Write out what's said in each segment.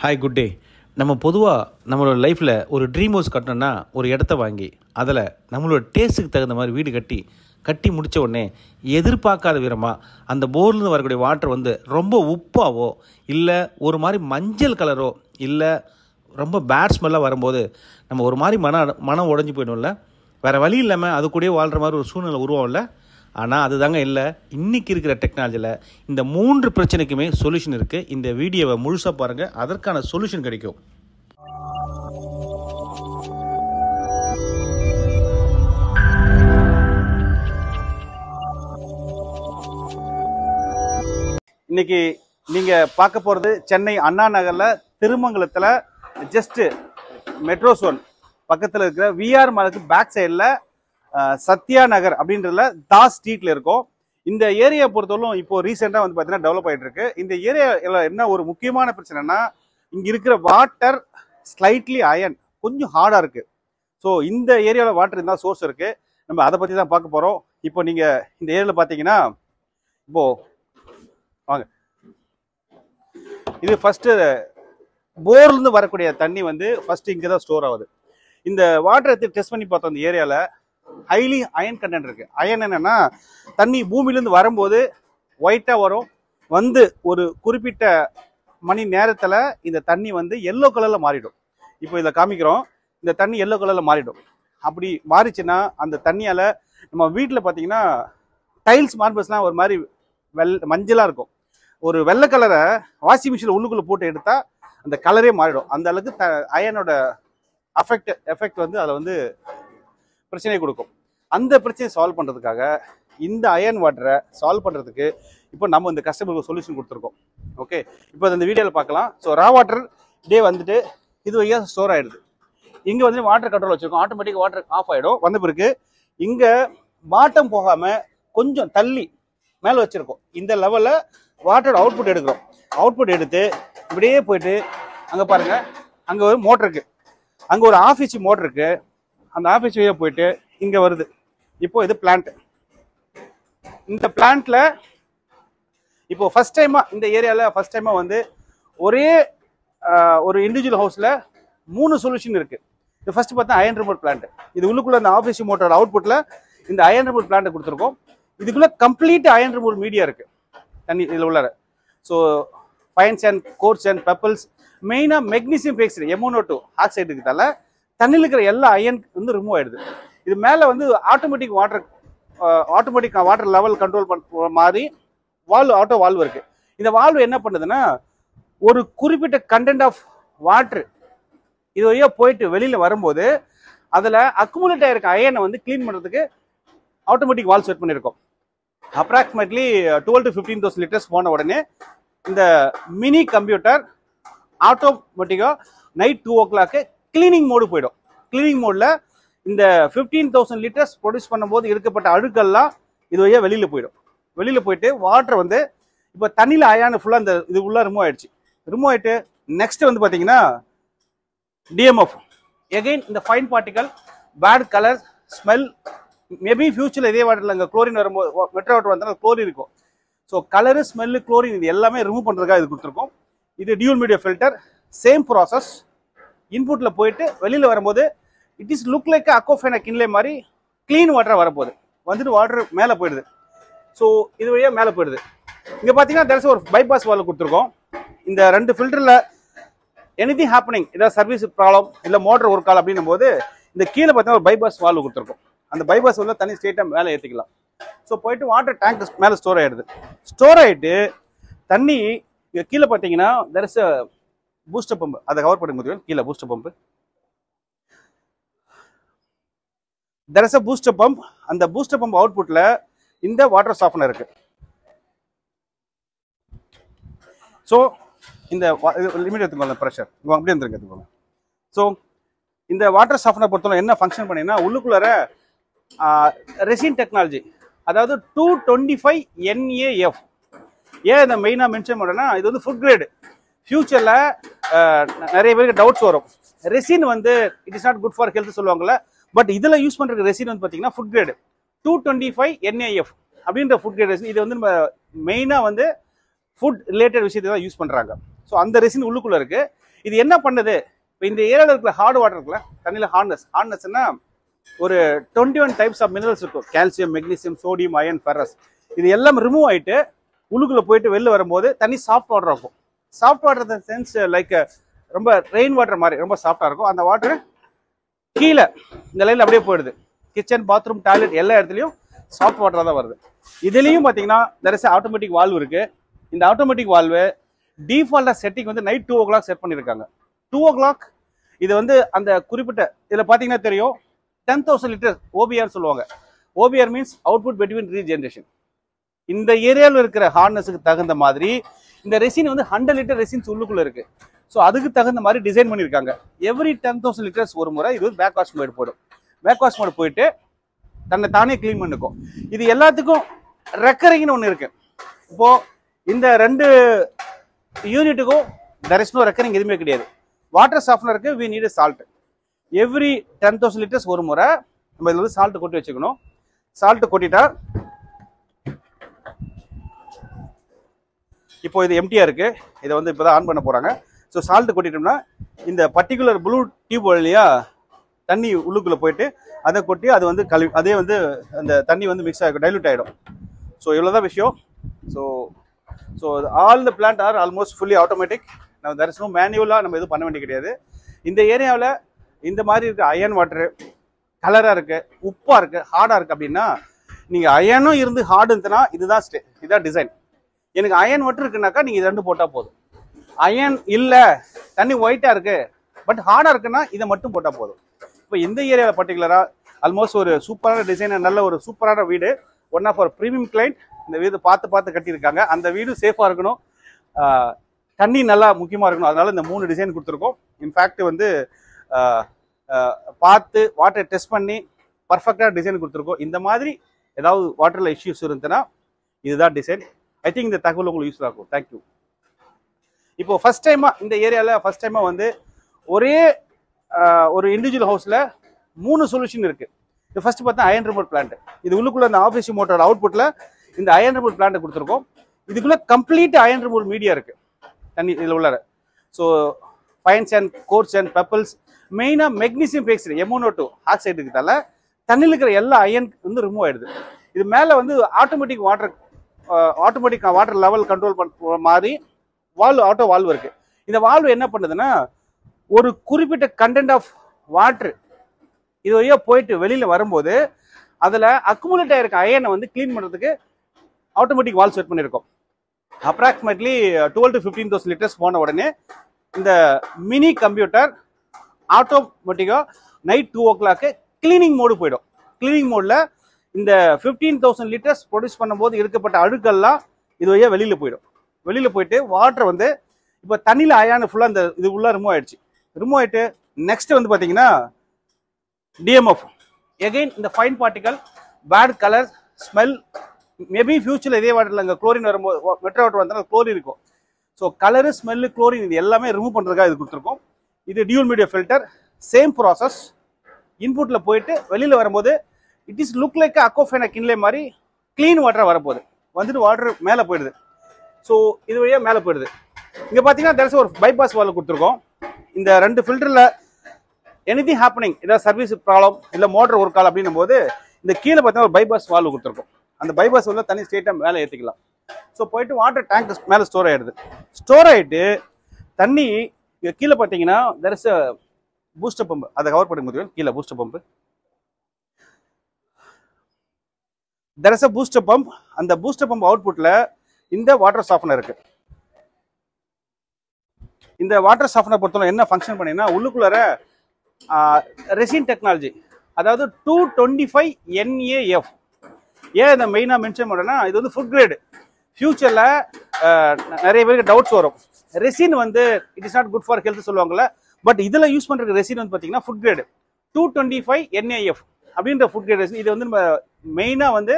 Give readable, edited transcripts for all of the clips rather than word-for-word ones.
Hi good day. நம்ம பொதுவாக நம்மளோட லைஃப்பில் ஒரு ட்ரீம் ஹவுஸ் கட்டணும்னா ஒரு இடத்த வாங்கி அதில் நம்மளோட டேஸ்ட்டுக்கு தகுந்த மாதிரி வீடு கட்டி முடித்த உடனே எதிர்பார்க்காத விதமாக அந்த போர்லேருந்து வரக்கூடிய வாட்டர் வந்து ரொம்ப உப்பாவோ இல்லை ஒரு மாதிரி மஞ்சள் கலரோ இல்லை ரொம்ப பேட் ஸ்மெல்லாக வரும்போது நம்ம ஒரு மாதிரி மனம் உடஞ்சி போயிடும்ல. வேறு வழி இல்லாமல் அது கூடயே வாழ்கிற மாதிரி ஒரு சூழ்நிலை உருவாகும்ல. ஆனால் அதுதாங்க இல்லை, இன்றைக்கி இருக்கிற டெக்னாலஜியில் இந்த 3 பிரச்சனைக்குமே சொல்யூஷன் இருக்குது. இந்த வீடியோவை முழுசாக பாருங்கள், அதற்கான சொல்யூஷன் கிடைக்கும். இன்னைக்கு நீங்கள் பார்க்க போகிறது சென்னை அண்ணா நகரில் திருமங்கலத்தில் ஜஸ்ட்டு மெட்ரோ ஜோன் பக்கத்தில் இருக்கிற விஆர் மாலுக்கு பேக் சைடில் சத்யா நகர் அப்படின்றதுல தாஸ் ஸ்ட்ரீட்ல இருக்கும். இந்த ஏரியா பொறுத்தவரைக்கும் இப்போ ரீசெண்டாக வந்து பார்த்தீங்கன்னா டெவலப் ஆகிட்டு இருக்கு. இந்த ஏரியாவில் என்ன ஒரு முக்கியமான பிரச்சனைனா, இங்கே இருக்கிற வாட்டர் ஸ்லைட்லி அயன் கொஞ்சம் ஹார்டாக இருக்கு. ஸோ இந்த ஏரியாவில் வாட்டர் இருந்தால் சோர்ஸ் இருக்கு. நம்ம அதை பற்றி தான் பார்க்க போகிறோம். இப்போ நீங்கள் இந்த ஏரியாவில் பார்த்தீங்கன்னா, இப்போ வாங்க, இது ஃபர்ஸ்ட் போர்லேருந்து வரக்கூடிய தண்ணி வந்து ஃபர்ஸ்ட் இங்கே தான் ஸ்டோர் ஆகுது. இந்த வாட்டர் எடுத்து டெஸ்ட் பண்ணி பார்த்தோம். இந்த ஏரியாவில் ஹைலி அயன் கண்டென்ட் இருக்கு. அயன் என்னன்னா, தண்ணி பூமியிலேருந்து வரும்போது ஒயிட்டா வரும், வந்து ஒரு குறிப்பிட்ட மணி நேரத்தில் இந்த தண்ணி வந்து எல்லோ கலர்ல மாறிடும். இப்போ இதில் காமிக்கிறோம், இந்த தண்ணி எல்லோ கலர்ல மாறிடும். அப்படி மாறிச்சுன்னா அந்த தண்ணியால நம்ம வீட்டில் பார்த்தீங்கன்னா டைல்ஸ் மார்பிள்ஸ்லாம் ஒரு மாதிரி மஞ்சளாக இருக்கும். ஒரு வெள்ளை கலரை வாஷிங் மிஷினில் உள்ளுக்குள்ளே போட்டு எடுத்தா அந்த கலரே மாறிடும். அந்த அளவுக்கு அயனோட எஃபெக்ட் வந்து அதில் வந்து பிரச்சனையை கொடுக்கும். அந்த பிரச்சனையை சால்வ் பண்ணுறதுக்காக இந்த அயன் வாட்டரை சால்வ் பண்ணுறதுக்கு இப்போ நம்ம இந்த கஸ்டமருக்கு சொல்யூஷன் கொடுத்துருக்கோம். ஓகே, இப்போ இந்த வீடியோவில் பார்க்கலாம். ஸோ ரா வாட்டர் டே வந்துட்டு இது வழியாக ஸ்டோர் ஆகிடுது. இங்கே வந்து வாட்டர் கண்ட்ரோல் வச்சுருக்கோம். ஆட்டோமேட்டிக் வாட்டர் ஆஃப் ஆகிடும். வந்த பிறகு இங்கே பாட்டம் போகாமல் கொஞ்சம் தள்ளி மேலே வச்சுருக்கோம். இந்த லெவலில் வாட்டர் அவுட்புட் எடுக்கிறோம். அவுட்புட் எடுத்து இப்படியே போயிட்டு அங்கே பாருங்கள், அங்கே ஒரு மோட்டர் இருக்குது, அங்கே ஒரு ஆஃபீஸ் மோட்டர் இருக்குது. அந்த ஆஃபீஸ் வழியாக போயிட்டு இங்கே வருது. இப்போ இது பிளான்ட். இந்த பிளான்ட்ல இப்போ ஃபர்ஸ்ட் டைமாக இந்த ஏரியாவில் ஃபர்ஸ்ட் டைமாக வந்து ஒரே ஒரு இண்டிவிஜுவல் ஹவுஸில் 3 சொல்யூஷன் இருக்கு. இது ஃபர்ஸ்ட் பார்த்தா அயன் ரிமோட் பிளான்ட். இது உள்ளுக்குள்ள அந்த ஆஃபீஸ் மோட்டரோட அவுட்புட்டில் இந்த அயன் ரிமோட் பிளான்ட் கொடுத்துருக்கோம். இதுக்குள்ள கம்ப்ளீட் அயன் ரிமோட் மீடியா இருக்கு தண்ணி இதில் உள்ளார. So fines and coarse and pebbles, மெயினாக மெக்னீசியம் பேக்சர் MnO2 ஆக்சைடு இருக்கிறதால தண்ணியில் இருக்கிற எல்லா அயன் வந்து ரிமூவ் ஆயிடுது. இது மேலே வந்து ஆட்டோமேட்டிக் வாட்டர் லெவல் கண்ட்ரோல் பண்ணுற மாதிரி ஆட்டோ வால்வ் இருக்கு. இந்த வால்வ் என்ன பண்ணுதுன்னா, ஒரு குறிப்பிட்ட கண்டென்ட் ஆஃப் வாட்டர் இது வழியா போயிட்டு வெளியில வரும்போது அதில் அக்குமுலேட் ஆயிருக்க அயனை வந்து கிளீன் பண்ணுறதுக்கு ஆட்டோமேட்டிக் வால்வ் செட் பண்ணியிருக்கோம். அப்ராக்சிமேட்லி 12 to 15,000 லிட்டர்ஸ் போன உடனே இந்த மினி கம்ப்யூட்டர் ஆட்டோமேட்டிக்காக நைட் 2 o'clock கிளீனிங் மோடு போயிடும். கிளீனிங் மோடில் இந்த 15,000 லிட்டர்ஸ் ப்ரொடியூஸ் பண்ணும்போது எடுக்கப்பட்ட அழுக்கெல்லாம் இது வழியா வெளியில் போயிடும். வெளியில் போயிட்டு வாட்டர் வந்து இப்போ தண்ணியில் அயான ஃபுல்லாக இந்த இது உள்ள ரிமூவ் ஆயிடுச்சு. ரிமூவ் ஆயிட்டு நெக்ஸ்ட் வந்து பார்த்தீங்கன்னா DMF. எகைன் இந்த fine particle, bad colour, smell, maybe ஃபியூச்சரில் இதே வாட்டரில் அங்கே குளோரின் வரும்போது மெட்ரோ வாட்டர் வந்தாலும் குளோரின் இருக்கும். ஸோ கலரு, ஸ்மெல்லு, குளோரின் இது எல்லாமே ரிமூவ் பண்ணுறதுக்காக இது கொடுத்துருக்கோம். இது dual media filter. Same process. இன்புட்ல போயிட்டு வெளியில வரும்போது இட் இஸ் லுக் லைக் அக்கோஃபெனக் இன்லே மாதிரி கிளீன் வாட்டர் வரப்போகுது. வந்துட்டு வாட்டர் மேலே போயிடுது. ஸோ இது வழியா மேலே போயிடுது. இங்கே பார்த்தீங்கன்னா தேர்ஸ் ஒரு பைபாஸ் வால்வ் கொடுத்துருக்கோம். இந்த 2 ஃபில்டரில் எனிதிங் ஹேப்பனிங், ஏதாவது சர்வீஸ் ப்ராப்ளம் இல்லை மோட்டர் ஒர்க் ஆல் அப்படின்னும் போது இந்த கீழே பார்த்தீங்கன்னா ஒரு பைபாஸ் வால்வ் கொடுத்துருக்கோம். அந்த பைபாஸ் வால்வ் தண்ணி ஸ்ட்ரெயிட்டாக மேலே ஏற்றிக்கலாம். ஸோ போயிட்டு வாட்டர் டேங்க் மேலே ஸ்டோர் ஆகிடுது. ஸ்டோர் ஆகிட்டு தண்ணி இங்கே கீழே பார்த்தீங்கன்னா தேர்ஸ் பூஸ்டர் பம்ப், அதை கவர் பண்ண முடியும். கீழே booster pump, there is a booster pump. அந்த பூஸ்டர் பம்ப் அவுட்புட்ல இந்த வாட்டர் சாஃப்னர் இருக்கு. ஸோ இந்த லிமிட் எடுத்துக்கோங்க, ப்ரெஷர் அப்படியே வந்துருங்க எடுத்துக்கோங்க. ஸோ இந்த வாட்டர் சாஃப்னர் பொறுத்தவரை என்ன ஃபங்க்ஷன் பண்ணீங்கன்னா, உள்ளுக்குள்ளார ரெசின் டெக்னாலஜி, அதாவது 225 NAF. ஏன் இதை மெயினாக மென்ஷன் பண்ணுறேன்னா, இது வந்து ஃபுட் கிரேடு. ஃபியூச்சரில் நிறைய பேருக்கு டவுட்ஸ் வரும். ரெசின் வந்து it is not good for health சொல்லுவாங்கல்ல. பட் இதில் யூஸ் பண்ணுற ரெசின் வந்து பார்த்தீங்கன்னா ஃபுட் கிரேடு 225 NAF அப்படின்ற ஃபுட் கிரேட் ரெசின். இது வந்து நம்ம மெயினாக வந்து ஃபுட் ரிலேட்டட் விஷயத்தை தான் யூஸ் பண்ணுறாங்க. ஸோ அந்த ரெசின் உள்ளுக்குள்ள இருக்கு. இது என்ன பண்ணுது, இப்போ இந்த ஏரியாவில் இருக்கிற ஹார்ட் வாட்டர் இருக்குல்ல, தண்ணியில் ஹார்ட்னஸ்னா ஒரு 21 டைப்ஸ் ஆஃப் மினரல்ஸ் இருக்கும். Calcium, magnesium, sodium, iron, ferrous. இது எல்லாம் ரிமூவ் ஆகிட்டு உள்ளுக்குள்ள போயிட்டு வெளில வரும்போது தண்ணி சாஃப்ட் வாட்டர் இருக்கும். சாஃப்ட் வாட்டர் சென்ஸ் லைக் ரொம்ப ரெயின் வாட்டர் மாதிரி ரொம்ப சாஃப்டாக இருக்கும். அந்த வாட்டர் கீழே இந்த லைனில் அப்படியே போயிடுது. கிச்சன், பாத்ரூம், டாய்லெட் எல்லா இடத்துலையும் சாஃப்ட் வாட்டராக தான் வருது. இதுலேயும் பார்த்தீங்கன்னா தெர் இஸ் ஆட்டோமேட்டிக் வால்வ் இருக்குது. இந்த ஆட்டோமேட்டிக் வால்வு டிஃபால்ட்டாக செட்டிங் வந்து நைட் 2 o'clock செட் பண்ணியிருக்காங்க. 2 o'clock இது வந்து அந்த குறிப்பிட்ட இதில் பார்த்தீங்கன்னா தெரியும் 10,000 லிட்டர் ஓபிஆர் சொல்லுவாங்க. OPR means output between regeneration. இந்த ஏரியாவில் இருக்கிற ஹார்ட்னஸுக்கு தகுந்த மாதிரி இந்த ரெசின் வந்து 100 லிட்டர் ரெசின்ஸ் உள்ளுக்குள்ள இருக்கு. ஸோ அதுக்கு தகுந்த மாதிரி டிசைன் பண்ணியிருக்காங்க. எவ்ரி 10,000 லிட்டர்ஸ் ஒரு முறை இது பேக் வாஷ் மோட் போயிடும். பேக் வாஷ் மோட் போயிட்டு தன்னை தானே கிளீன் பண்ணிக்கும். இது எல்லாத்துக்கும் ரெக்கரிங்னு ஒன்று இருக்கு. இப்போ இந்த 2 யூனிட்டுக்கும் தெர் இஸ் நோ ரெக்கரிங் எதுவுமே கிடையாது. வாட்டர் சாஃப்ட்னருக்கு we need salt. Every 10,000 litres ஒரு முறை நம்ம இதில் வந்து சால்ட் கொட்டி வச்சுக்கணும். சால்ட் கொட்டிட்டா இப்போ இது எம்டியா இருக்கு. இதை வந்து இப்போதான் ஆன் பண்ண போறாங்க. ஸோ சால்ட் கொட்டிட்டோம்னா இந்த பர்டிகுலர் ப்ளூ டியூப் வழியா தண்ணி உள்ளுக்குள்ள போயிட்டு அதை கொட்டி அது வந்து அதே வந்து அந்த தண்ணி வந்து மிக்ஸ் ஆகிடும், டைலூட் ஆகிடும். ஸோ இவ்வளோதான் விஷயம். So all the plant are almost fully automatic. நம்ம தெர் இஸ் நோ மேனுவலாக நம்ம எதுவும் பண்ண வேண்டிய கிடையாது. இந்த ஏரியாவில் இந்த மாதிரி இருக்க அயன் வாட்டரு கலராக இருக்கு, உப்பாக இருக்கு, ஹார்டாக இருக்கு அப்படின்னா நீங்கள் அயனும் இருந்து ஹார்டு இருந்துன்னா இதுதான் டிசைன். எனக்கு அயன் வாட்டர் இருக்குனாக்கா நீங்கள் இது 2 போட்டால் போதும். அயன் இல்லை, தண்ணி ஒயிட்டாக இருக்கு பட் ஹார்டாக இருக்குன்னா இதை மட்டும் போட்டால் போதும். இப்போ இந்த ஏரியாவில் பர்டிகுலராக ஆல்மோஸ்ட் ஒரு சூப்பரான டிசைனர், நல்ல ஒரு சூப்பரான வீடு, one of our premium client. இந்த வீடு பார்த்து கட்டியிருக்காங்க. அந்த வீடு சேஃபாக இருக்கணும், தண்ணி நல்லா முக்கியமாக இருக்கணும். அதனால இந்த 3 டிசைன் கொடுத்துருக்கோம். இன்ஃபேக்ட் வந்து பார்த்து வாட்டரை டெஸ்ட் பண்ணி பர்ஃபெக்டாக டிசைன் கொடுத்துருக்கோம். இந்த மாதிரி ஏதாவது வாட்டரில் இஷ்யூஸ் இருந்துச்சுன்னா இதுதான் டிசைன். ஐ திங்க் இந்த தகவல் உங்களுக்கு யூஸ்ஃபுல்லாக இருக்கும். தேங்க்யூ. இப்போ ஃபர்ஸ்ட் டைமாக இந்த ஏரியாவில் வந்து ஒரே ஒரு இண்டிவிஜுவல் ஹவுஸில் 3 சொல்யூஷன் இருக்குது. இது ஃபர்ஸ்ட் பார்த்தா அயன் ரிமோட் பிளான்ட். இது உள்ளுக்குள்ள அந்த ஆஃபீஸ் மோட்டர் அவுட்புட்டில் இந்த அயன் ரிமோட் பிளான்ட் கொடுத்துருக்கோம். இதுக்குள்ள கம்ப்ளீட் அயன் ரிமோட் மீடியா இருக்கு தண்ணி இதில் உள்ளார. So fines and coarse and pebbles, மெயினாக மெக்னீசியம் பேக்ஸ்டு MnO2 ஆக்சைடு இருக்கிறதால தண்ணியில் இருக்கிற எல்லா அயன் வந்து ரிமூவ் ஆயிடுது. இது மேலே வந்து ஆட்டோமேட்டிக் வாட்டர் லெவல் கண்ட்ரோல் பண்ணுற மாதிரி ஆட்டோ வால்வ் இருக்கு. இந்த வால்வ் என்ன பண்ணுதுன்னா ஒரு குறிப்பிட்ட கண்டென்ட் ஆஃப் வாட்டர் இது வழியா போயிட்டு வெளியில வரும்போது அதில் அக்குமுலேட் ஆயிருக்க அயனை வந்து கிளீன் பண்ணுறதுக்கு ஆட்டோமேட்டிக் வால்வ் செட் பண்ணியிருக்கோம். அப்ராக்சிமேட்லி 12 to 15,000 லிட்டர்ஸ் போன உடனே இந்த மினி கம்ப்யூட்டர் ஆட்டோமேட்டிக்காக நைட் 2 o'clock கிளீனிங் மோடு போயிடும். கிளீனிங் மோடில் இந்த 15,000 லிட்டர்ஸ் ப்ரொடியூஸ் பண்ணும்போது இருக்கப்பட்ட அழுக்கெல்லாம் இது வழியா வெளியில் போயிடும். வெளியில் போயிட்டு வாட்டர் வந்து இப்போ தண்ணியில் அயான ஃபுல்லாக இந்த இது உள்ள ரிமூவ் ஆயிடுச்சு. ரிமூவ் ஆயிட்டு நெக்ஸ்ட் வந்து பார்த்தீங்கன்னா டிஎம்எஃப் எகைன் இந்த fine particle, bad colour, smell, maybe ஃபியூச்சரில் இதே வாட்டரில் அங்கே குளோரின் வரும்போது மெட்ரோ வாட்டர் வந்தாலும் குளோரின் இருக்கும். ஸோ கலரு, ஸ்மெல்லு, குளோரின் இது எல்லாமே ரிமூவ் பண்ணுறதுக்காக இது கொடுத்துருக்கோம். இது dual media filter, same process. இன்புட்டில் போயிட்டு வெளியில் வரும்போது it is look like Aquafina Kinley மாதிரி க்ளீன் வாட்டராக வரப்போகுது. வந்துட்டு வாட்டர் மேலே போயிடுது. ஸோ இது வழியாக மேலே போயிடுது. இங்கே பார்த்தீங்கன்னா தெர்ஸ் ஒரு பைபாஸ் வால்வு கொடுத்துருக்கோம். இந்த 2 ஃபில்டரில் எனிதிங் ஹேப்பனிங், ஏதாவது சர்வீஸ் ப்ராப்ளம் இல்லை மோட்டர் ஒர்க் ஆகல அப்படின்னும் போது இந்த கீழே பார்த்தீங்கன்னா ஒரு பைபாஸ் வால்வு கொடுத்துருக்கோம். அந்த பைபாஸ் உள்ள தண்ணி ஸ்ட்ரெயிட்டாக மேலே ஏற்றிக்கலாம். ஸோ போயிட்டு வாட்டர் டேங்க் மேலே ஸ்டோர் ஆகிடுது. ஸ்டோர் ஆகிட்டு தண்ணி இங்கே கீழே பார்த்தீங்கன்னா தெர் இஸ் பூஸ்டர் பம்பு, அதை கவர் பண்ண முடியும். கீழே booster pump, there is booster pump. அந்த பூஸ்டர் பம்ப் அவுட்புட்டில் இந்த வாட்டர் சாஃப்ட்னர் இருக்கு. இந்த வாட்டர் சாஃப்ட்னர் பொறுத்தவரை என்ன ஃபங்க்ஷன் பண்ணீங்கன்னா உள்ளுக்குள்ளார ரெசின் டெக்னாலஜி, அதாவது 225 NAF. ஏன் இதை மெயினாக மென்ஷன் பண்ணுறேன்னா இது வந்து ஃபுட் கிரேடு. ஃபியூச்சரில் நிறைய பேருக்கு டவுட்ஸ் வரும். ரெசின் வந்து it is not good for health சொல்லுவாங்கல்ல, பட் இதில் யூஸ் பண்ணுற ரெசின் வந்து பார்த்தீங்கன்னா ஃபுட் கிரேடு 225 NAF அப்படின்ற ஃபுட் கிரேட் ரெசின். இது வந்து நம்ம மெயினாக வந்து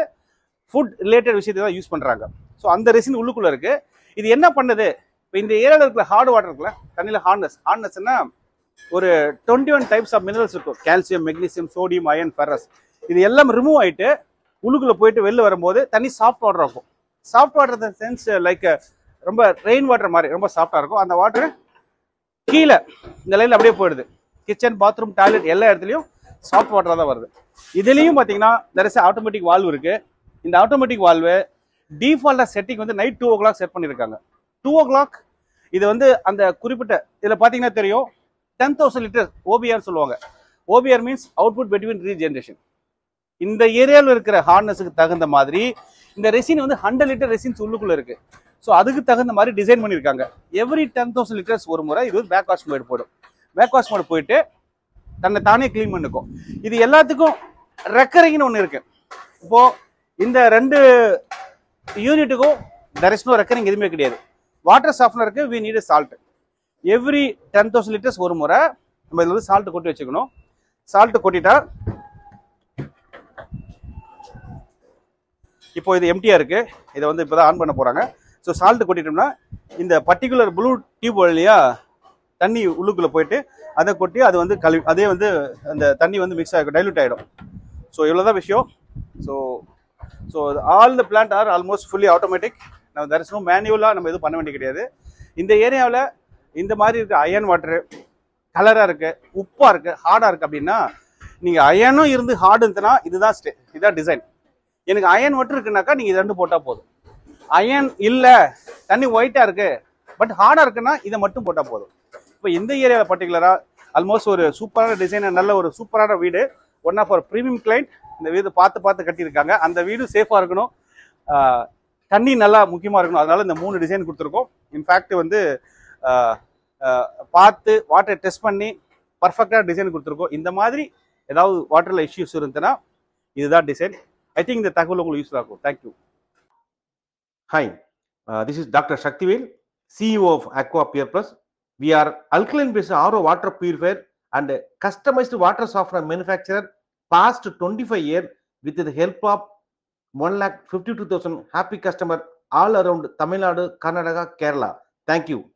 ஃபுட் ரிலேட்டட் விஷயத்தை தான் யூஸ் பண்ணுறாங்க. ஸோ அந்த ரெசின் உள்ளுக்குள்ளே இருக்குது. இது என்ன பண்ணுது, இப்போ இந்த ஏரியாவில் இருக்கிற ஹார்ட் வாட்டர் இருக்குல்ல, தண்ணியில் ஹார்ட்னஸ்னா ஒரு 21 டைப்ஸ் ஆஃப் மினரல்ஸ் இருக்கும். Calcium, magnesium, sodium, iron, ferrous. இது எல்லாம் ரிமூவ் ஆகிட்டு உள்ளுக்குள்ளே போயிட்டு வெளில வரும்போது தண்ணி சாஃப்ட் வாட்டர் இருக்கும். சாஃப்ட் வாட்டர் சென்ஸ் லைக் ரொம்ப ரெயின் வாட்டர் மாதிரி ரொம்ப சாஃப்டா இருக்கும். அந்த வாட்டர் கீழே இந்த லைன்ல அப்படியே போயிடுது. கிச்சன், பாத்ரூம், டாய்லெட் எல்லா இடத்துலையும் சாஃப்ட் வாட்டரா தான் வருது. இதுலயும் பாத்தீங்கன்னா there is ஆட்டோமேட்டிக் வால்வ் இருக்கு. இந்த ஆட்டோமேட்டிக் வால்வு டிஃபால்ட்டா செட்டிங் வந்து நைட் 2 o'clock செட் பண்ணிருக்காங்க. 2 o'clock இது வந்து அந்த குறிப்பிட்ட இதுல பாத்தீங்கன்னா தெரியும் 10,000 லிட்டர் ஓபிஆர் சொல்லுவாங்க. OPR means output between regeneration. இந்த ஏரியாவில் இருக்கிற ஹார்ட்னஸுக்கு தகுந்த மாதிரி இந்த ரெசின் வந்து 100 லிட்டர் ரெசின்ஸ் உள்ளுக்குள்ள இருக்கு. ஸோ அதுக்கு தகுந்த மாதிரி டிசைன் பண்ணியிருக்காங்க. எவ்ரி 10,000 லிட்டர்ஸ் ஒரு முறை இது பேக் வாஷ் மோட் போயிடும். பேக் வாஷ் மோட் போயிட்டு தன்னை தானே கிளீன் பண்ணிக்கும். இது எல்லாத்துக்கும் ரெக்கரிங்னு ஒன்று இருக்கு. இப்போ இந்த 2 யூனிட்டுக்கும் there is no ரெக்கரிங் எதுவுமே கிடையாது. வாட்டர் சாஃப்ட்னருக்கு we need a salt. Every 10,000 litres ஒரு முறை நம்ம இதில் வந்து சால்ட் கொட்டி வச்சுக்கணும். சால்ட் கொட்டிட்டா இப்போ இது எம்டியா இருக்கு. இதை வந்து இப்போதான் ஆன் பண்ண போறாங்க. ஸோ சால்ட் கொட்டிட்டோம்னா இந்த பர்டிகுலர் ப்ளூ டியூப் வழியா தண்ணி உள்ளுக்குள்ள போயிட்டு அதை கொட்டி அது வந்து அதே வந்து அந்த தண்ணி வந்து மிக்ஸ் ஆகும், டைலூட் ஆகிடும். ஸோ இவ்வளோதான் விஷயம். So all the plant are almost fully automatic. நம்ம there is no மேனுவலாக நம்ம எதுவும் பண்ண வேண்டிய கிடையாது. இந்த ஏரியாவில் இந்த மாதிரி இருக்க அயன் வாட்டரு கலராக இருக்கு, உப்பாக இருக்கு, ஹார்டாக இருக்கு அப்படின்னா நீங்கள் அயனும் இருந்து ஹார்டு இருந்துன்னா இதுதான் டிசைன். எனக்கு அயன் வாட்டர் இருக்குனாக்கா நீங்கள் இது 2 போட்டால் போதும். அயன் இல்லை, தண்ணி ஒயிட்டாக இருக்கு பட் ஹார்டாக இருக்குன்னா இதை மட்டும் போட்டால் போதும். இப்போ இந்த ஏரியாவில் பர்டிகுலராக ஆல்மோஸ்ட் ஒரு சூப்பரான டிசைனர், நல்ல ஒரு சூப்பரான வீடு, one of our premium client. இந்த வீடு பார்த்து கட்டியிருக்காங்க. அந்த வீடு சேஃபாக இருக்கணும், தண்ணி நல்லா முக்கியமாக இருக்கணும். அதனால இந்த 3 டிசைன் கொடுத்துருக்கோம். இன்ஃபேக்ட் வந்து பார்த்து வாட்டரை டெஸ்ட் பண்ணி பர்ஃபெக்டாக டிசைன் கொடுத்துருக்கோம். இந்த மாதிரி ஏதாவது வாட்டரில் இஷ்யூஸ் இருந்துச்சுன்னா இதுதான் டிசைன். ஐ திங்க் இந்த தகவல் உங்களுக்கு யூஸ்ஃபுல்லாக இருக்கும். Thank you. Hi, this is Dr. Shaktivel, CEO of Aqua Pure Plus. We are alkaline-based RO water purifier and customized water software manufacturer past 25 years with the help of 1,52,000 happy customer all around Tamil Nadu, Karnataka, Kerala. Thank you.